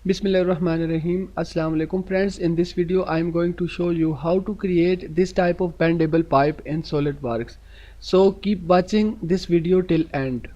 Bismillahirrahmanirrahim. Assalamu alaikum friends. In this video I am going to show you how to create this type of bendable pipe in SolidWorks. So keep watching this video till end.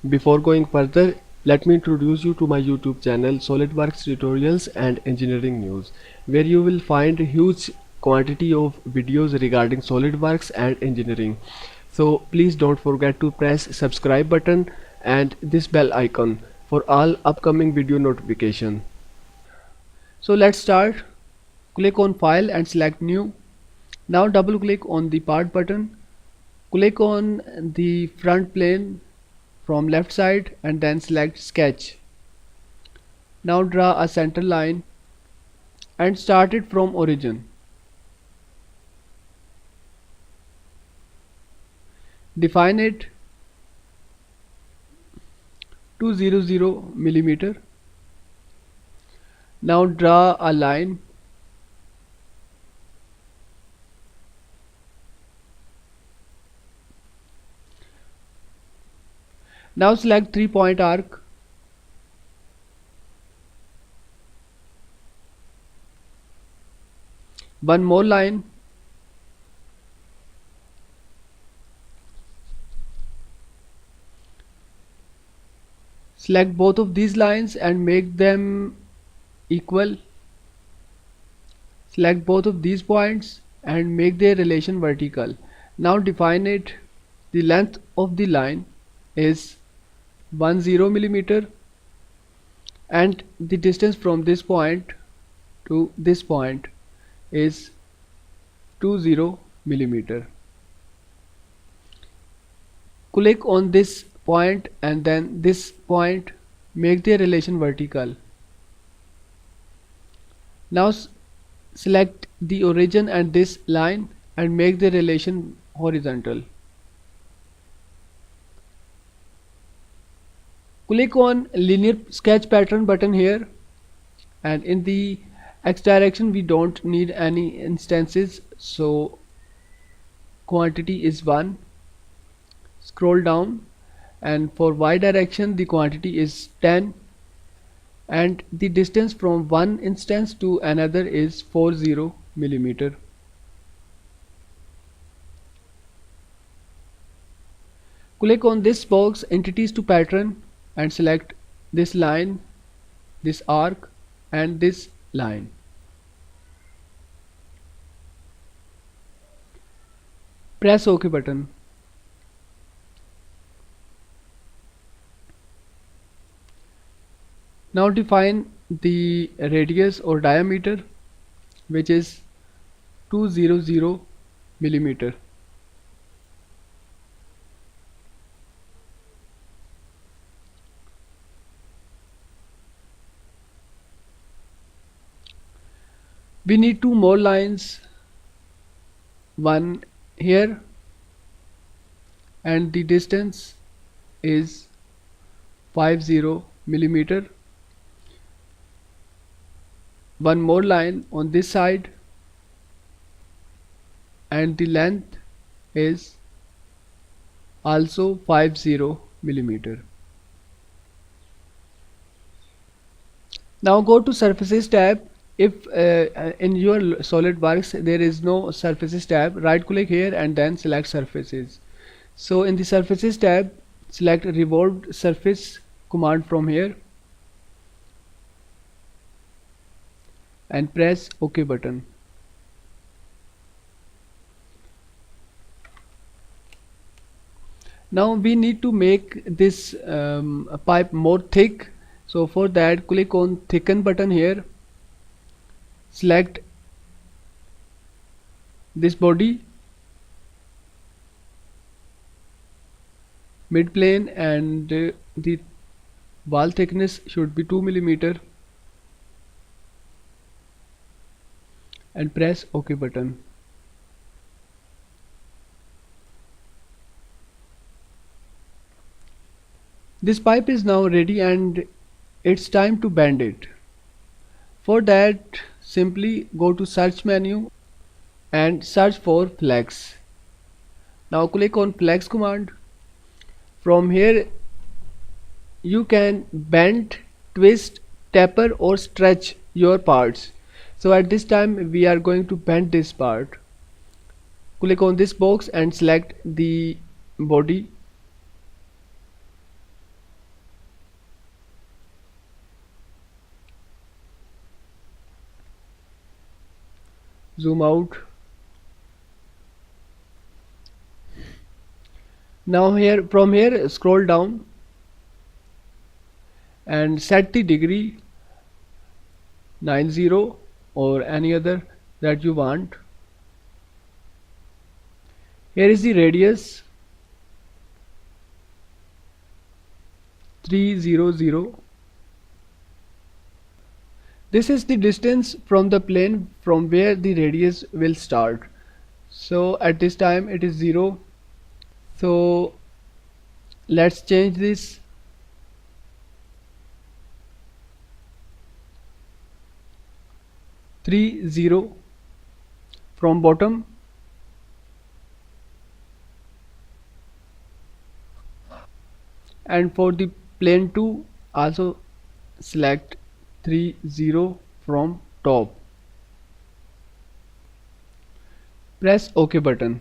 Before going further, let me introduce you to my YouTube channel SolidWorks Tutorials and Engineering News, where you will find a huge quantity of videos regarding SolidWorks and engineering. So please don't forget to press subscribe button and this bell icon for all upcoming video notification. So let's start. Click on File and select New. Now double click on the Part button. Click on the front plane from left side and then select Sketch. Now draw a center line and start it from origin. Define it 200 millimeter. Now draw a line Now select 3-point arc. One more line. Select both of these lines and make them equal. Select both of these points and make their relation vertical. Now define it. The length of the line is 10 millimeter and the distance from this point to this point is 20 millimeter. Click on this point and then this point, make their relation vertical. Now select the origin and this line and make the relation horizontal. Click on linear sketch pattern button here, and in the X direction we don't need any instances, so quantity is 1. Scroll down, and for Y direction the quantity is 10 and the distance from one instance to another is 40 millimeter. Click on this box entities to pattern and select this line, this arc and this line. Press OK button. Now define the radius or diameter, which is 200 millimeter. We need 2 more lines, one here and the distance is 50 millimeter. One more line on this side and the length is also 50 millimeter. Now go to Surfaces tab. If in your SolidWorks there is no Surfaces tab, right click here and then select Surfaces. So in the Surfaces tab, select Revolved Surface command from here and press OK button. Now we need to make this pipe more thick, so for that click on Thicken button here. Select this body, mid plane, and the wall thickness should be 2 millimeter and press OK button. This pipe is now ready and it's time to bend it. For that, simply go to search menu and search for flex. Now click on flex command. From here you can bend, twist, taper or stretch your parts. So at this time we are going to bend this part. Click on this box and select the body. Zoom out. Now here, from here, scroll down and set the degree 90 or any other that you want. Here is the radius 300. This is the distance from the plane from where the radius will start. So at this time it is 0. So let's change this. Three zero from bottom, and for the plane 2 also select 30 from top. Press OK button.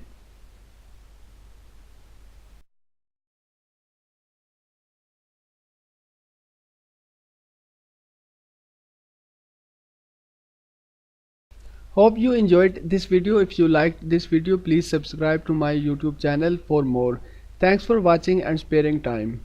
Hope you enjoyed this video. If you liked this video, please subscribe to my YouTube channel for more. Thanks for watching and sparing time.